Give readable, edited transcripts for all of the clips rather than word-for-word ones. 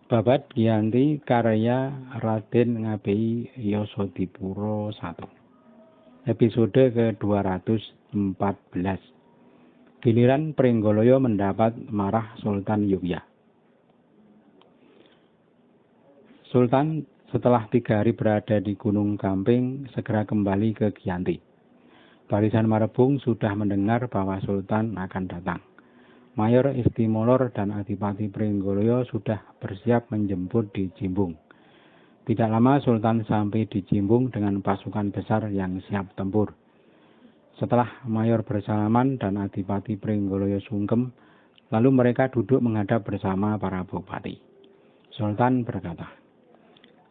Babad Giyanti karya Raden Ngabei Yosodipuro 1. Episode ke-214. Giliran Pringgoloyo mendapat marah Sultan Yogya. Sultan setelah 3 hari berada di Gunung Gamping segera kembali ke Giyanti. Barisan Marebung sudah mendengar bahwa Sultan akan datang. Mayor Istimolor dan Adipati Pringgoloyo sudah bersiap menjemput di Jimbung. Tidak lama Sultan sampai di Jimbung dengan pasukan besar yang siap tempur. Setelah Mayor bersalaman dan Adipati Pringgoloyo sungkem, lalu mereka duduk menghadap bersama para bupati. Sultan berkata,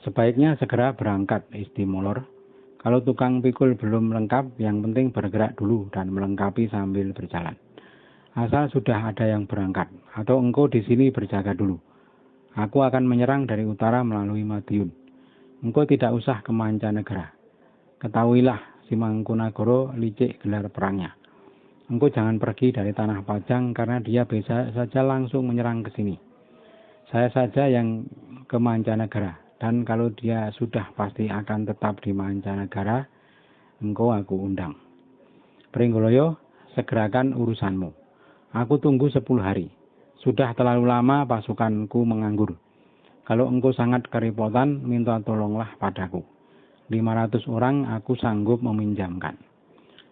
"Sebaiknya segera berangkat, Istimolor. Kalau tukang pikul belum lengkap, yang penting bergerak dulu dan melengkapi sambil berjalan. Asal sudah ada yang berangkat, atau engkau di sini berjaga dulu. Aku akan menyerang dari utara melalui Madiun. Engkau tidak usah ke mancanegara. Ketahuilah, si Mangkunagara licik gelar perangnya. Engkau jangan pergi dari tanah Pajang karena dia bisa saja langsung menyerang ke sini. Saya saja yang ke mancanegara, dan kalau dia sudah pasti akan tetap di mancanegara, engkau aku undang. Pringgoloyo, segerakan urusanmu. Aku tunggu 10 hari. Sudah terlalu lama pasukanku menganggur. Kalau engkau sangat kerepotan, minta tolonglah padaku. 500 orang aku sanggup meminjamkan.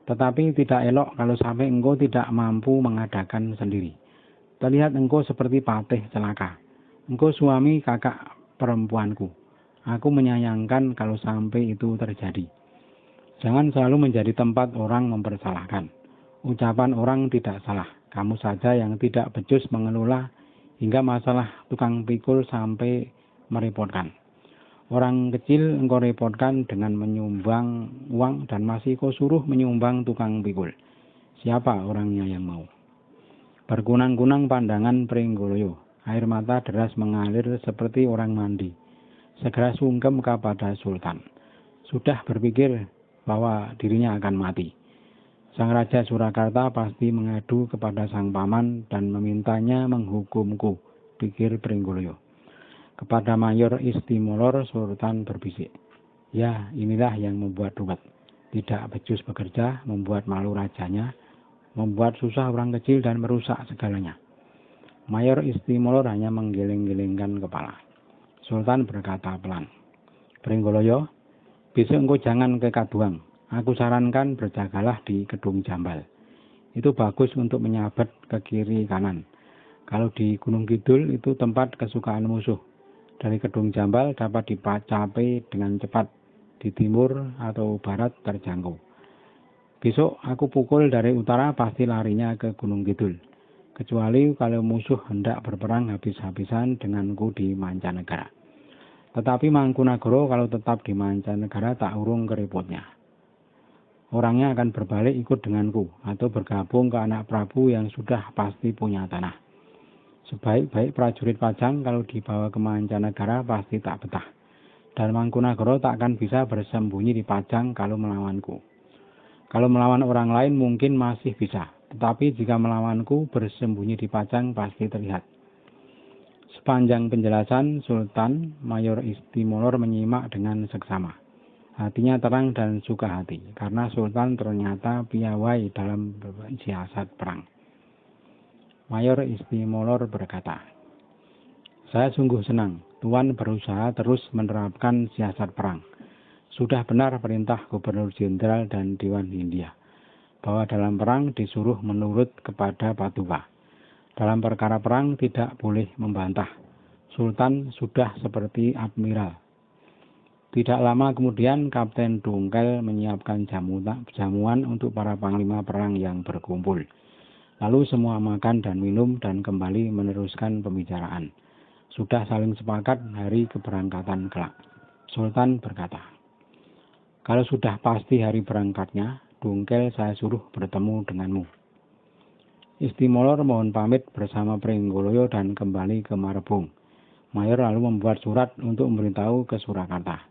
Tetapi tidak elok kalau sampai engkau tidak mampu mengadakan sendiri. Terlihat engkau seperti patih celaka. Engkau suami kakak perempuanku. Aku menyayangkan kalau sampai itu terjadi. Jangan selalu menjadi tempat orang mempersalahkan. Ucapan orang tidak salah. Kamu saja yang tidak becus mengelola hingga masalah tukang pikul sampai merepotkan. Orang kecil engkau repotkan dengan menyumbang uang dan masih kau suruh menyumbang tukang pikul. Siapa orangnya yang mau? Berkunang-kunang pandangan Pringgoloyo. Air mata deras mengalir seperti orang mandi. Segera sungkem kepada Sultan. Sudah berpikir bahwa dirinya akan mati. Sang Raja Surakarta pasti mengadu kepada sang paman dan memintanya menghukumku, pikir Pringgoloyo. Kepada Mayor Istimolor, Sultan berbisik. Ya, inilah yang membuat ruwet. Tidak becus bekerja, membuat malu rajanya, membuat susah orang kecil dan merusak segalanya. Mayor Istimolor hanya menggeleng-gelengkan kepala. Sultan berkata pelan, Pringgoloyo, besok engkau jangan ke Kaduang. Aku sarankan berjagalah di Kedung Jambal. Itu bagus untuk menyabet ke kiri kanan. Kalau di Gunung Kidul itu tempat kesukaan musuh. Dari Kedung Jambal dapat dicapai dengan cepat. Di timur atau barat terjangkau. Besok aku pukul dari utara pasti larinya ke Gunung Kidul. Kecuali kalau musuh hendak berperang habis-habisan denganku di mancanegara. Tetapi Mangkunagara kalau tetap di mancanegara tak urung kerepotnya. Orangnya akan berbalik ikut denganku atau bergabung ke anak Prabu yang sudah pasti punya tanah. Sebaik-baik prajurit Pajang kalau dibawa ke mancanegara pasti tak betah. Dan Mangkunagara tak akan bisa bersembunyi di Pajang kalau melawanku. Kalau melawan orang lain mungkin masih bisa, tetapi jika melawanku bersembunyi di Pajang pasti terlihat. Sepanjang penjelasan Sultan, Mayor Istimolor menyimak dengan seksama. Hatinya terang dan suka hati, karena Sultan ternyata piawai dalam siasat perang. Mayor Istimolor berkata, "Saya sungguh senang, Tuan berusaha terus menerapkan siasat perang. Sudah benar perintah Gubernur Jenderal dan Dewan Hindia, bahwa dalam perang disuruh menurut kepada Patuwa. Dalam perkara perang tidak boleh membantah. Sultan sudah seperti admiral." Tidak lama kemudian Kapten Dungkel menyiapkan jamuan untuk para panglima perang yang berkumpul. Lalu semua makan dan minum dan kembali meneruskan pembicaraan. Sudah saling sepakat hari keberangkatan kelak. Sultan berkata, "Kalau sudah pasti hari berangkatnya, Dungkel saya suruh bertemu denganmu." Istimolor mohon pamit bersama Pringgoloyo dan kembali ke Marebung. Mayor lalu membuat surat untuk memberitahu ke Surakarta.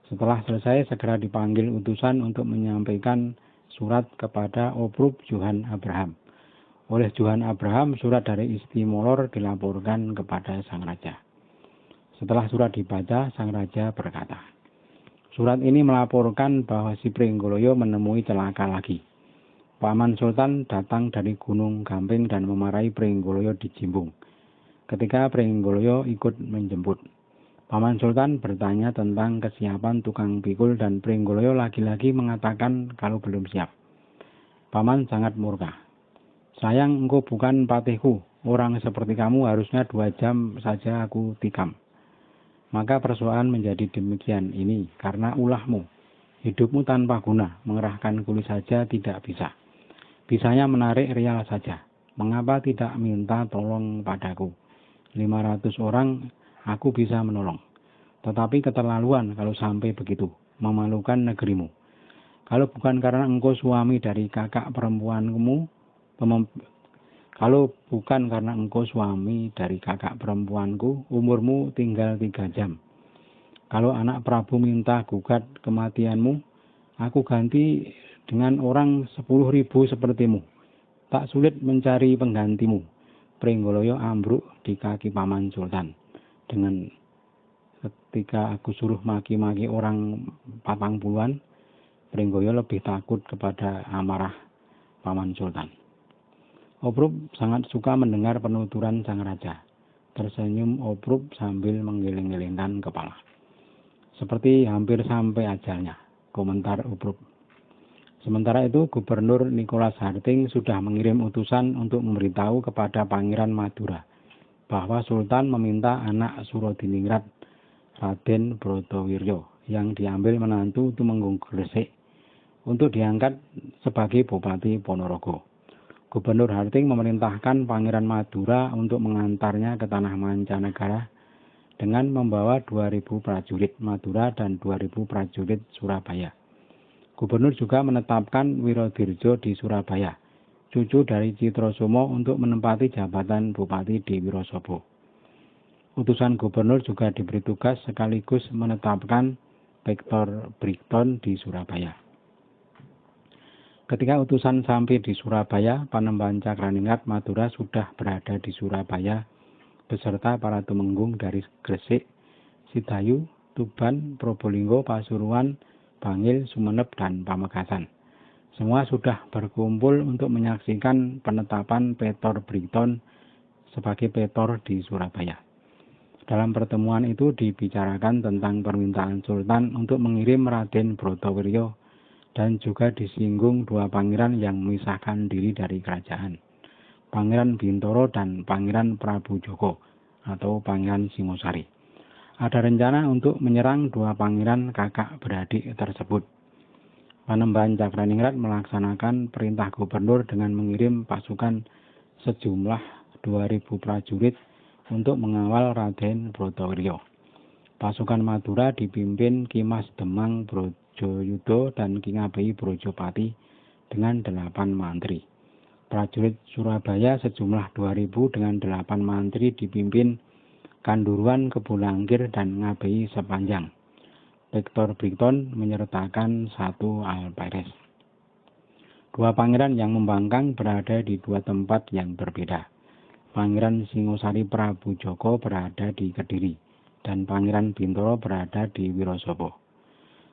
Setelah selesai, segera dipanggil utusan untuk menyampaikan surat kepada Obruk Johan Abraham. Oleh Johan Abraham, surat dari Istimolor dilaporkan kepada sang raja. Setelah surat dibaca, sang raja berkata, "Surat ini melaporkan bahwa si Pringgoloyo menemui celaka lagi. Paman Sultan datang dari Gunung Gamping dan memarahi Pringgoloyo di Jimbung. Ketika Pringgoloyo ikut menjemput, Paman Sultan bertanya tentang kesiapan tukang pikul dan Pringgoloyo lagi-lagi mengatakan kalau belum siap. Paman sangat murka. Sayang engkau bukan patihku, orang seperti kamu harusnya 2 jam saja aku tikam. Maka persoalan menjadi demikian ini karena ulahmu. Hidupmu tanpa guna, mengerahkan kulit saja tidak bisa. Bisanya menarik rial saja. Mengapa tidak minta tolong padaku? 500 orang aku bisa menolong. Tetapi keterlaluan kalau sampai begitu, memalukan negerimu. Kalau bukan karena engkau suami dari kakak perempuanmu, umurmu tinggal 3 jam. Kalau anak Prabu minta gugat kematianmu, aku ganti dengan orang 10.000 sepertimu. Tak sulit mencari penggantimu. Pringgoloyo ambruk di kaki Paman Sultan. Dengan ketika aku suruh maki-maki orang 40-an, Pringgoloyo lebih takut kepada amarah Paman Sultan. Oprup sangat suka mendengar penuturan sang raja. Tersenyum Oprup sambil menggeleng-gelengkan kepala. Seperti hampir sampai ajalnya, komentar Oprup. Sementara itu, Gubernur Nicholas Harting sudah mengirim utusan untuk memberitahu kepada Pangeran Madura bahwa Sultan meminta anak Surodiningrat, Raden Brotowiryo, yang diambil menantu Tumenggung Gresik, untuk diangkat sebagai Bupati Ponorogo. Gubernur Harting memerintahkan Pangeran Madura untuk mengantarnya ke tanah mancanegara dengan membawa 2.000 prajurit Madura dan 2.000 prajurit Surabaya. Gubernur juga menetapkan Wirodirjo di Surabaya, cucu dari Citrosomo, untuk menempati jabatan Bupati di Wirosobo. Utusan gubernur juga diberi tugas sekaligus menetapkan Victor Brigton di Surabaya. Ketika utusan sampai di Surabaya, Panembahan Cakraningrat Madura sudah berada di Surabaya beserta para tumenggung dari Gresik, Sidayu, Tuban, Probolinggo, Pasuruan, Bangil, Sumeneb, dan Pamekasan. Semua sudah berkumpul untuk menyaksikan penetapan Petor Brigton sebagai Petor di Surabaya. Dalam pertemuan itu dibicarakan tentang permintaan Sultan untuk mengirim Raden Brotowiryo dan juga disinggung 2 pangeran yang memisahkan diri dari kerajaan, Pangeran Bintoro dan Pangeran Prabu Joko atau Pangeran Singosari. Ada rencana untuk menyerang 2 pangeran kakak beradik tersebut. Panembahan Cakraningrat melaksanakan perintah gubernur dengan mengirim pasukan sejumlah 2.000 prajurit untuk mengawal Raden Brotowiryo. Pasukan Madura dipimpin Ki Mas Demang Brojayuda dan Ki Ngabei Brojopati dengan 8 mantri. Prajurit Surabaya sejumlah 2.000 dengan 8 mantri dipimpin Kanduruan, Kebulangkir, dan Ngabei Sepanjang. Victor Brigton menyertakan 1 alperes. 2 pangeran yang membangkang berada di 2 tempat yang berbeda. Pangeran Singosari Prabu Joko berada di Kediri dan Pangeran Bintoro berada di Wirosobo.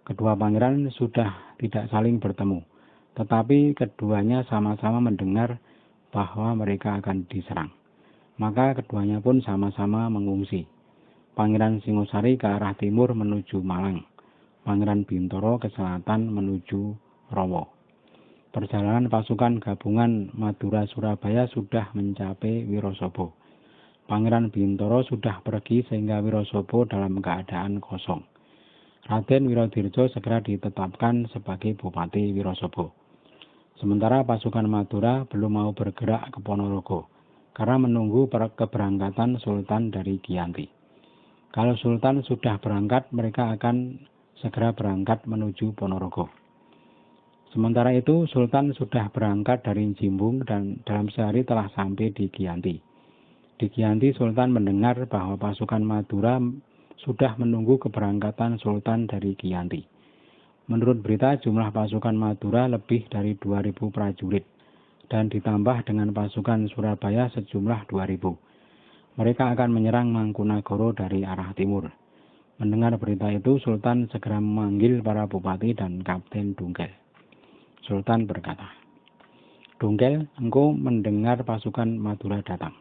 Kedua pangeran sudah tidak saling bertemu, tetapi keduanya sama-sama mendengar bahwa mereka akan diserang. Maka keduanya pun sama-sama mengungsi. Pangeran Singosari ke arah timur menuju Malang, Pangeran Bintoro ke selatan menuju Rowo. Perjalanan pasukan gabungan Madura-Surabaya sudah mencapai Wirosobo. Pangeran Bintoro sudah pergi sehingga Wirosobo dalam keadaan kosong. Raden Wirodirjo segera ditetapkan sebagai Bupati Wirosobo. Sementara pasukan Madura belum mau bergerak ke Ponorogo karena menunggu keberangkatan Sultan dari Giyanti. Kalau Sultan sudah berangkat, mereka akan segera berangkat menuju Ponorogo. Sementara itu, Sultan sudah berangkat dari Jimbung dan dalam sehari telah sampai di Giyanti. Di Giyanti, Sultan mendengar bahwa pasukan Madura sudah menunggu keberangkatan Sultan dari Giyanti. Menurut berita, jumlah pasukan Madura lebih dari 2.000 prajurit dan ditambah dengan pasukan Surabaya sejumlah 2.000. Mereka akan menyerang Mangkunagara dari arah timur. Mendengar berita itu, Sultan segera memanggil para bupati dan Kapten Dungkel. Sultan berkata, "Dungkel, engkau mendengar pasukan Madura datang.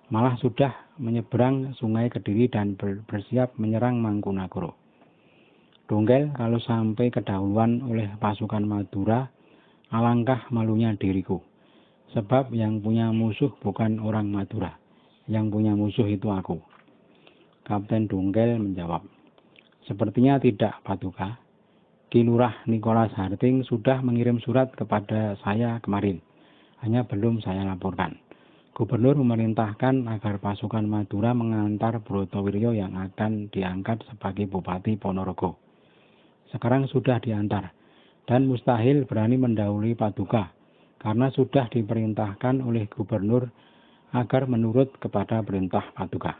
Malah sudah menyeberang sungai Kediri dan bersiap menyerang Mangkunagara. Dungkel, kalau sampai kedahuluan oleh pasukan Madura, alangkah malunya diriku. Sebab yang punya musuh bukan orang Madura. Yang punya musuh itu aku." Kapten Dungkel menjawab, "Sepertinya tidak, Paduka. Ki Lurah Nicholas Harting sudah mengirim surat kepada saya kemarin. Hanya belum saya laporkan. Gubernur memerintahkan agar pasukan Madura mengantar Brotowiryo yang akan diangkat sebagai Bupati Ponorogo. Sekarang sudah diantar, dan mustahil berani mendahului Paduka, karena sudah diperintahkan oleh gubernur agar menurut kepada perintah Paduka."